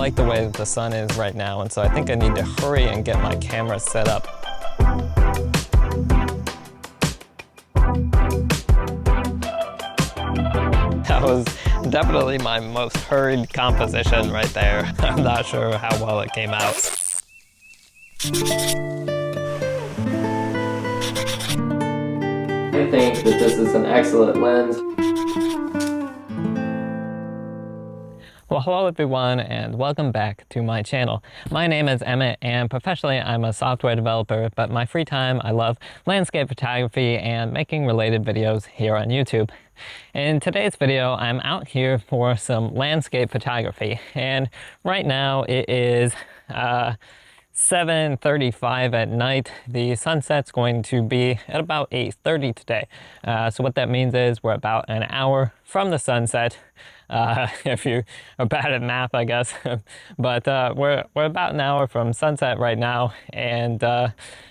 like the way that the sun is right now, and so I think I need to hurry and get my camera set up. That was definitely my most hurried composition right there. I'm not sure how well it came out. I think that this is an excellent lens. Well, hello everyone and welcome back to my channel. My name is Emmett and professionally I'm a software developer, but in my free time I love landscape photography and making related videos here on YouTube. In today's video, I'm out here for some landscape photography, and right now it is 7:35 at night. The sunset's going to be at about 8:30 today. So what that means is we're about an hour from the sunset. If you are bad at math, I guess. But we're about an hour from sunset right now, and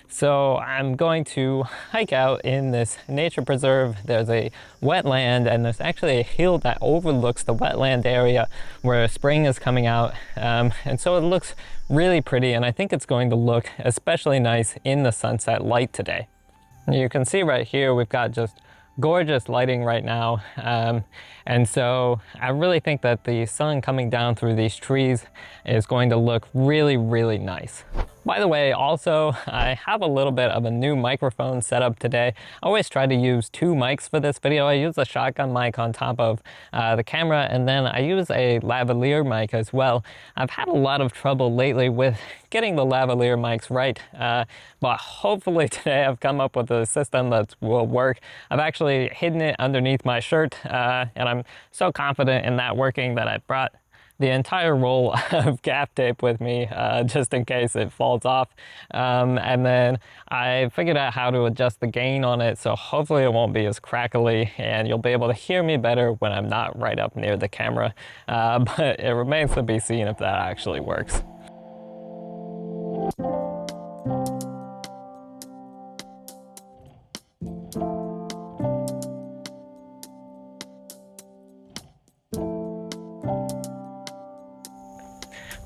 so I'm going to hike out in this nature preserve. There's a wetland, and there's actually a hill that overlooks the wetland area where spring is coming out, and so it looks really pretty, and I think it's going to look especially nice in the sunset light today. You can see right here we've got just gorgeous lighting right now, and so I really think that the sun coming down through these trees is going to look really, really nice. By the way, also, I have a little bit of a new microphone setup today. I always try to use two mics for this video. I use a shotgun mic on top of the camera, and then I use a lavalier mic as well. I've had a lot of trouble lately with getting the lavalier mics right, but hopefully today I've come up with a system that will work. I've actually hidden it underneath my shirt, and I'm so confident in that working that I brought the entire roll of gaff tape with me, just in case it falls off. And then I figured out how to adjust the gain on it, so hopefully it won't be as crackly and you'll be able to hear me better when I'm not right up near the camera. But it remains to be seen if that actually works.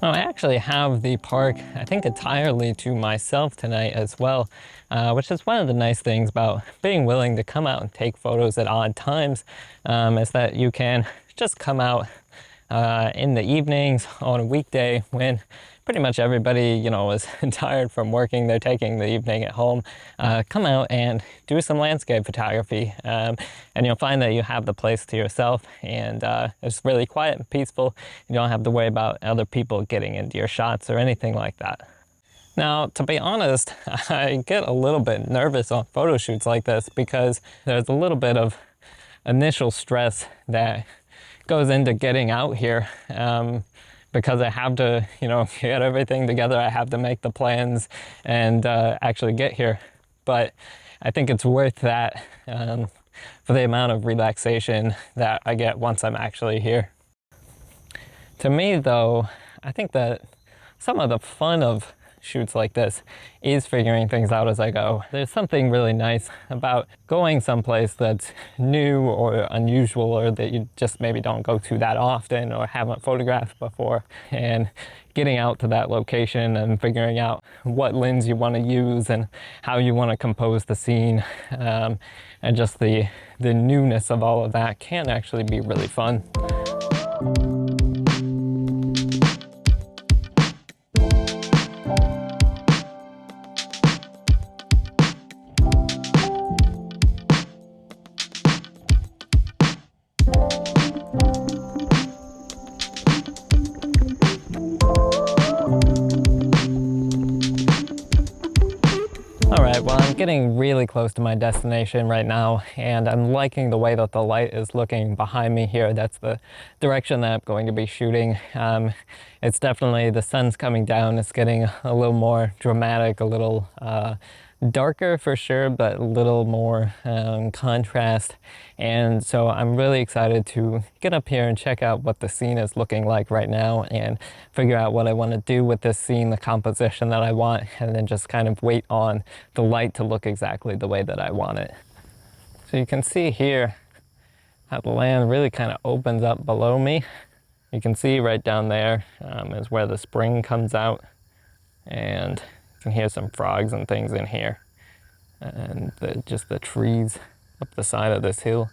Well, I actually have the park, I think, entirely to myself tonight as well, which is one of the nice things about being willing to come out and take photos at odd times, is that you can just come out in the evenings on a weekday when pretty much everybody, you know, is tired from working. They're taking the evening at home. Come out and do some landscape photography, and you'll find that you have the place to yourself, and it's really quiet and peaceful. You don't have to worry about other people getting into your shots or anything like that. Now, to be honest, I get a little bit nervous on photo shoots like this because there's a little bit of initial stress that goes into getting out here. Because I have to, you know, get everything together. I have to make the plans and actually get here. But I think it's worth that for the amount of relaxation that I get once I'm actually here. To me, though, I think that some of the fun of shoots like this is figuring things out as I go. There's something really nice about going someplace that's new or unusual, or that you just maybe don't go to that often or haven't photographed before, and getting out to that location and figuring out what lens you want to use and how you want to compose the scene, and just the newness of all of that can actually be really fun. Well, I'm getting really close to my destination right now, and I'm liking the way that the light is looking behind me here. That's the direction that I'm going to be shooting. It's definitely, the sun's coming down. It's getting a little more dramatic, a little darker for sure, but a little more contrast. And so I'm really excited to get up here and check out what the scene is looking like right now and figure out what I want to do with this scene, the composition that I want, and then just kind of wait on the light to look exactly the way that I want it. So you can see here how the land really kind of opens up below me. You can see right down there is where the spring comes out, and you can hear some frogs and things in here. And just the trees up the side of this hill.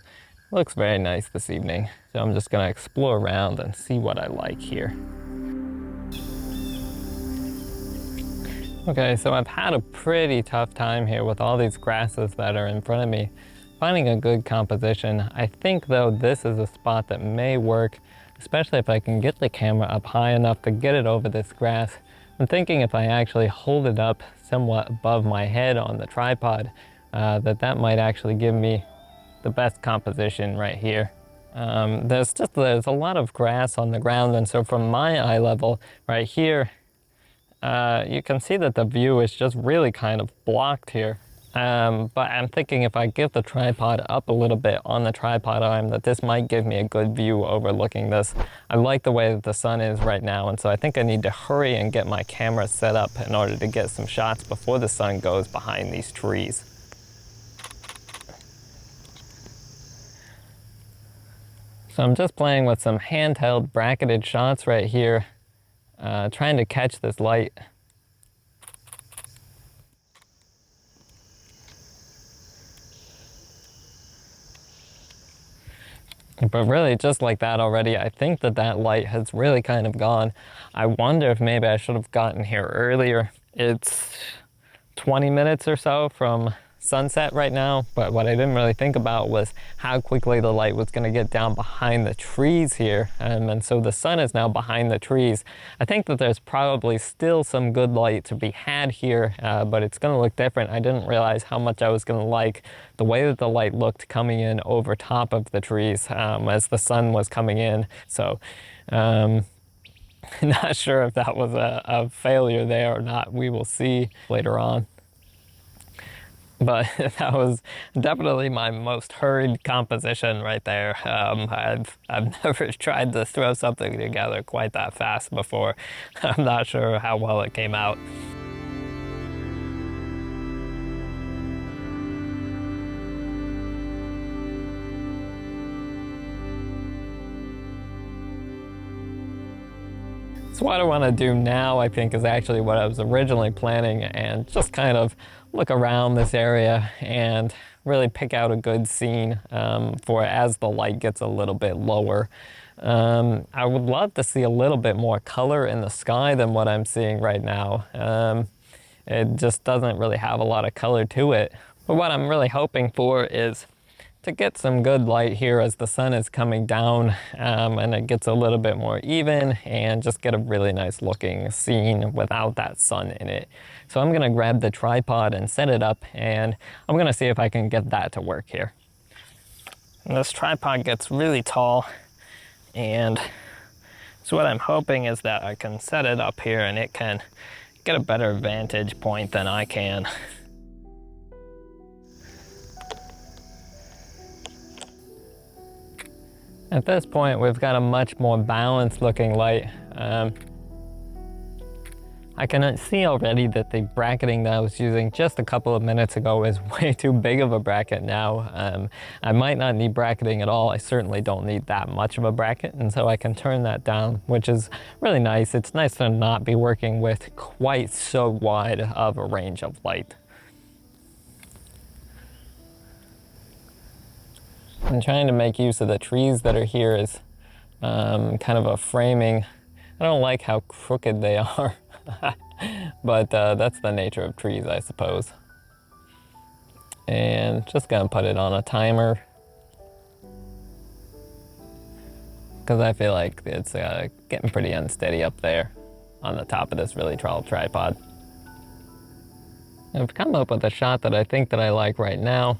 Looks very nice this evening. So I'm just gonna explore around and see what I like here. Okay, so I've had a pretty tough time here with all these grasses that are in front of me, finding a good composition. I think though this is a spot that may work, especially if I can get the camera up high enough to get it over this grass. I'm thinking if I actually hold it up somewhat above my head on the tripod, that might actually give me the best composition right here. There's a lot of grass on the ground, and so from my eye level right here, you can see that the view is just really kind of blocked here. But I'm thinking if I get the tripod up a little bit on the tripod arm, that this might give me a good view overlooking this. I like the way that the sun is right now, and so I think I need to hurry and get my camera set up in order to get some shots before the sun goes behind these trees. So I'm just playing with some handheld bracketed shots right here, trying to catch this light. But really, just like that already, I think that light has really kind of gone. I wonder if maybe I should have gotten here earlier. It's 20 minutes or so from sunset right now, but what I didn't really think about was how quickly the light was going to get down behind the trees here, and so the sun is now behind the trees. I think that there's probably still some good light to be had here, but it's going to look different. I didn't realize how much I was going to like the way that the light looked coming in over top of the trees as the sun was coming in. So not sure if that was a failure there or not. We will see later on. But that was definitely my most hurried composition right there. I've never tried to throw something together quite that fast before. I'm not sure how well it came out. So what I want to do now, I think, is actually what I was originally planning, and just kind of look around this area and really pick out a good scene for as the light gets a little bit lower. I would love to see a little bit more color in the sky than what I'm seeing right now. It just doesn't really have a lot of color to it. But what I'm really hoping for is to get some good light here as the sun is coming down, and it gets a little bit more even, and just get a really nice looking scene without that sun in it. So I'm gonna grab the tripod and set it up, and I'm gonna see if I can get that to work here. And this tripod gets really tall, and so what I'm hoping is that I can set it up here and it can get a better vantage point than I can. At this point, we've got a much more balanced looking light. I can see already that the bracketing that I was using just a couple of minutes ago is way too big of a bracket now. I might not need bracketing at all. I certainly don't need that much of a bracket, and so I can turn that down, which is really nice. It's nice to not be working with quite so wide of a range of light. I'm trying to make use of the trees that are here as kind of a framing. I don't like how crooked they are, but that's the nature of trees, I suppose. And just gonna put it on a timer, because I feel like it's getting pretty unsteady up there on the top of this really tall tripod. I've come up with a shot that I think that I like right now.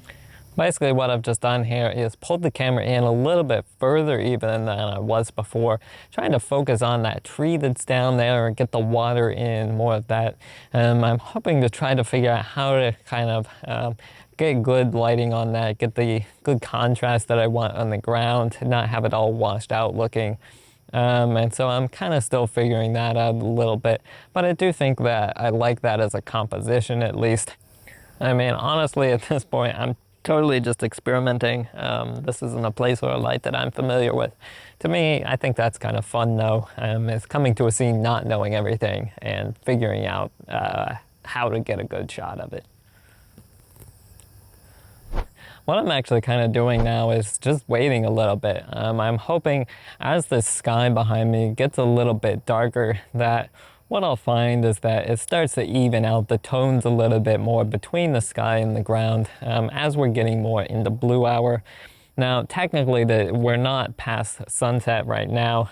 Basically what I've just done here is pulled the camera in a little bit further even than I was before, trying to focus on that tree that's down there and get the water in, more of that. I'm hoping to try to figure out how to kind of get good lighting on that, get the good contrast that I want on the ground, not have it all washed out looking. And so I'm kind of still figuring that out a little bit, but I do think that I like that as a composition at least. I mean, honestly, at this point, I'm Totally just experimenting. This isn't a place or a light that I'm familiar with. To me, I think that's kind of fun though. It's coming to a scene not knowing everything and figuring out how to get a good shot of it. What I'm actually kind of doing now is just waiting a little bit. I'm hoping as the sky behind me gets a little bit darker that what I'll find is that it starts to even out the tones a little bit more between the sky and the ground as we're getting more into blue hour. Now, technically, we're not past sunset right now.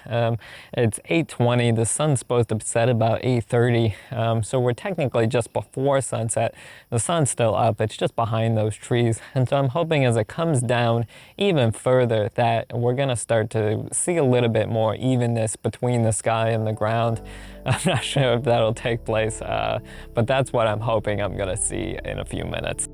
It's 8:20. The sun's supposed to set about 8:30. So we're technically just before sunset. The sun's still up. It's just behind those trees. And so I'm hoping as it comes down even further that we're going to start to see a little bit more evenness between the sky and the ground. I'm not sure if that'll take place, but that's what I'm hoping I'm going to see in a few minutes.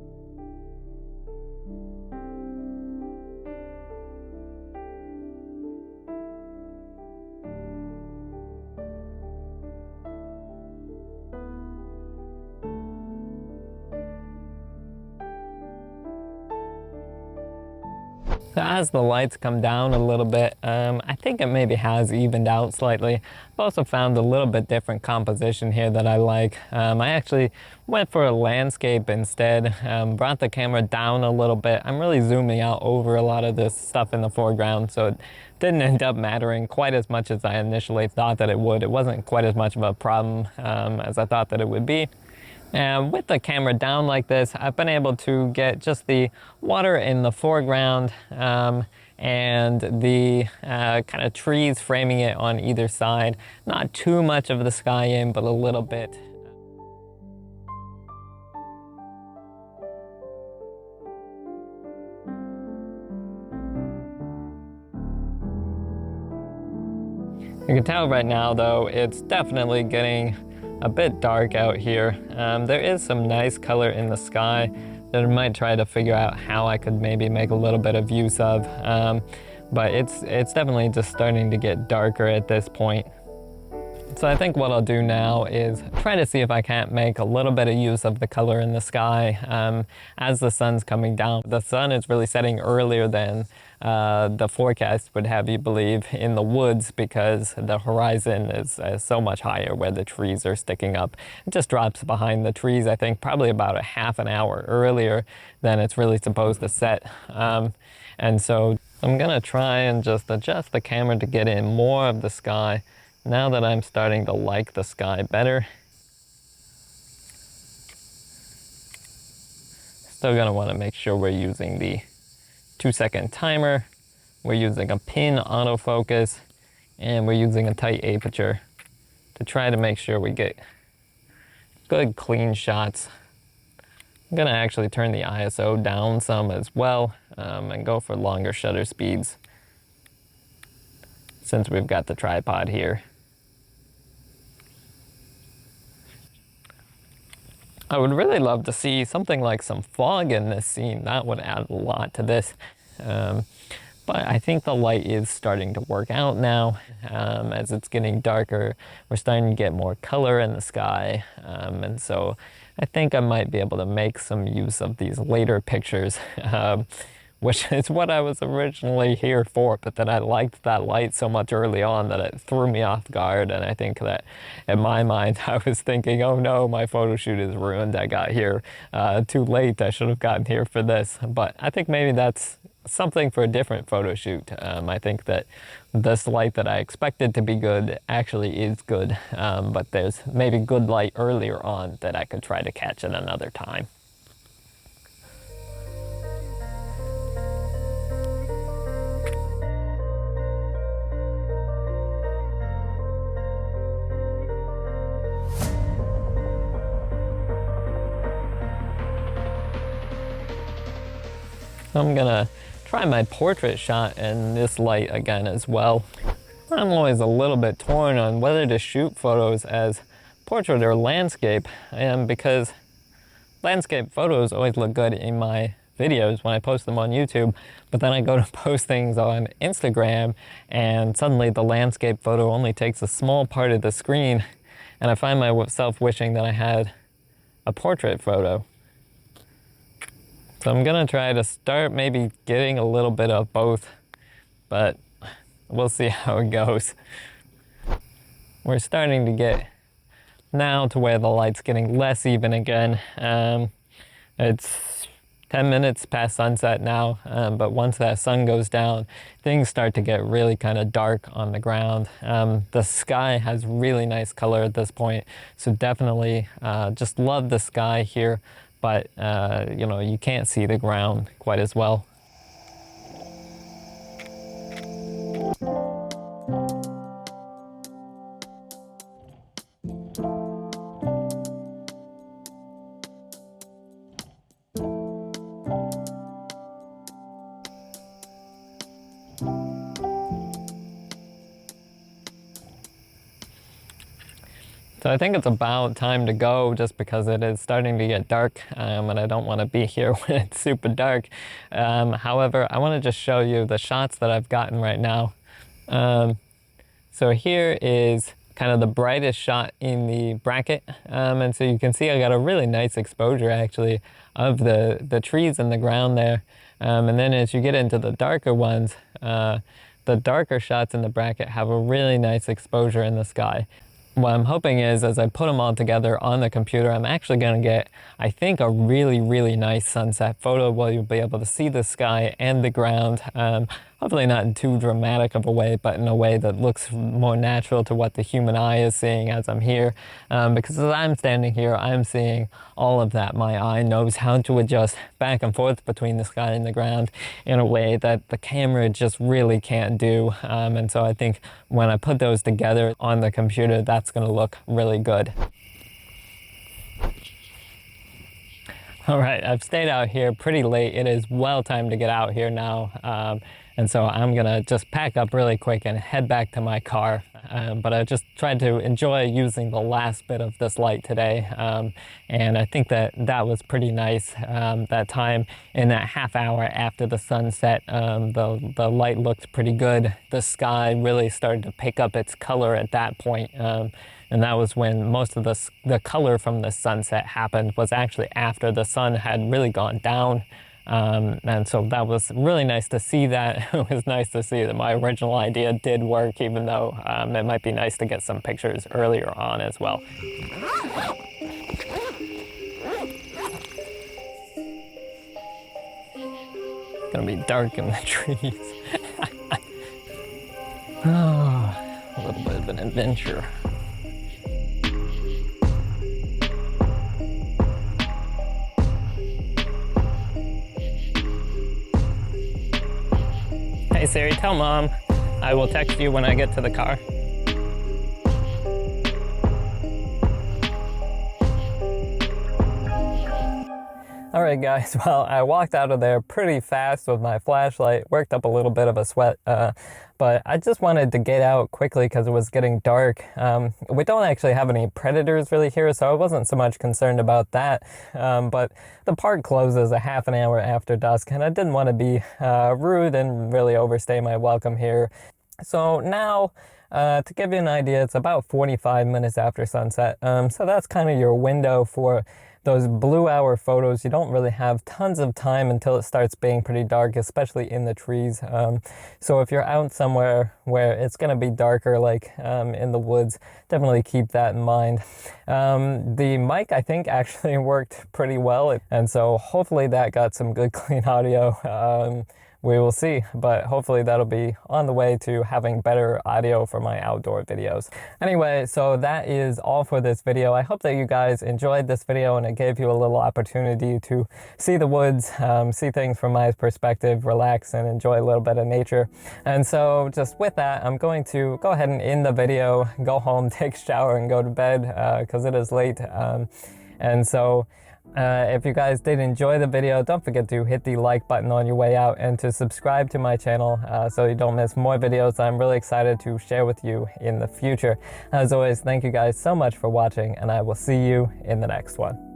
So as the lights come down a little bit, I think it maybe has evened out slightly. I've also found a little bit different composition here that I like. I actually went for a landscape instead, brought the camera down a little bit. I'm really zooming out over a lot of this stuff in the foreground, so it didn't end up mattering quite as much as I initially thought that it would. It wasn't quite as much of a problem as I thought that it would be. And with the camera down like this, I've been able to get just the water in the foreground and the kind of trees framing it on either side. Not too much of the sky in, but a little bit. You can tell right now though, it's definitely getting a bit dark out here. There is some nice color in the sky that I might try to figure out how I could maybe make a little bit of use of. But it's definitely just starting to get darker at this point. So I think what I'll do now is try to see if I can't make a little bit of use of the color in the sky as the sun's coming down. The sun is really setting earlier than the forecast would have you believe in the woods because the horizon is so much higher where the trees are sticking up. It just drops behind the trees, I think, probably about a half an hour earlier than it's really supposed to set. And so I'm gonna try and just adjust the camera to get in more of the sky now that I'm starting to like the sky better. Still gonna wanna make sure we're using the 2-second timer, we're using a pin autofocus, and we're using a tight aperture to try to make sure we get good clean shots. I'm gonna actually turn the ISO down some as well and go for longer shutter speeds since we've got the tripod here. I would really love to see something like some fog in this scene. That would add a lot to this. But I think the light is starting to work out now. As it's getting darker, we're starting to get more color in the sky. And so I think I might be able to make some use of these later pictures, which is what I was originally here for, but then I liked that light so much early on that it threw me off guard. And I think that in my mind, I was thinking, oh no, my photo shoot is ruined. I got here too late. I should have gotten here for this. But I think maybe that's something for a different photo shoot. I think that this light that I expected to be good actually is good, but there's maybe good light earlier on that I could try to catch at another time. I'm gonna try my portrait shot in this light again as well. I'm always a little bit torn on whether to shoot photos as portrait or landscape, and because landscape photos always look good in my videos when I post them on YouTube, but then I go to post things on Instagram and suddenly the landscape photo only takes a small part of the screen, and I find myself wishing that I had a portrait photo. So I'm gonna try to start maybe getting a little bit of both, but we'll see how it goes. We're starting to get now to where the light's getting less even again. It's 10 minutes past sunset now, but once that sun goes down, things start to get really kind of dark on the ground. The sky has really nice color at this point, so definitely just love the sky here, but you know, you can't see the ground quite as well. So I think it's about time to go, just because it is starting to get dark, and I don't want to be here when it's super dark. However, I want to just show you the shots that I've gotten right now. So here is kind of the brightest shot in the bracket, and so you can see I got a really nice exposure actually of the trees in the ground there. And then as you get into the darker ones, the darker shots in the bracket have a really nice exposure in the sky. What I'm hoping is, as I put them all together on the computer, I'm actually going to get, I think, a really, really nice sunset photo where you'll be able to see the sky and the ground. Hopefully not in too dramatic of a way, but in a way that looks more natural to what the human eye is seeing as I'm here. Because as I'm standing here, I'm seeing all of that. My eye knows how to adjust back and forth between the sky and the ground in a way that the camera just really can't do. And so I think when I put those together on the computer, that's going to look really good. All right, I've stayed out here pretty late. It is well time to get out here now. And so I'm gonna just pack up really quick and head back to my car. But I just tried to enjoy using the last bit of this light today. And I think that was pretty nice. That time in that half hour after the sunset, the light looked pretty good. The sky really started to pick up its color at that point. And that was when most of the color from the sunset happened, was actually after the sun had really gone down. And so that was really nice to see that. It was nice to see that my original idea did work, even though it might be nice to get some pictures earlier on as well. It's gonna be dark in the trees. Oh, a little bit of an adventure. Hey Siri, tell Mom I will text you when I get to the car. All right guys, well, I walked out of there pretty fast with my flashlight, worked up a little bit of a sweat, but I just wanted to get out quickly because it was getting dark. We don't actually have any predators really here, so I wasn't so much concerned about that. But the park closes a half an hour after dusk, and I didn't want to be rude and really overstay my welcome here. So now, to give you an idea, it's about 45 minutes after sunset. So that's kind of your window for those blue hour photos. You don't really have tons of time until it starts being pretty dark, especially in the trees. So if you're out somewhere where it's going to be darker, like in the woods, definitely keep that in mind. The mic, I think, actually worked pretty well, and so hopefully that got some good clean audio. We will see, but hopefully that'll be on the way to having better audio for my outdoor videos. Anyway, so that is all for this video. I hope that you guys enjoyed this video and it gave you a little opportunity to see the woods, see things from my perspective, relax and enjoy a little bit of nature. And so just with that, I'm going to go ahead and end the video, go home, take a shower and go to bed because it is late. And so if you guys did enjoy the video, don't forget to hit the like button on your way out and to subscribe to my channel so you don't miss more videos I'm really excited to share with you in the future. As always, thank you guys so much for watching, and I will see you in the next one.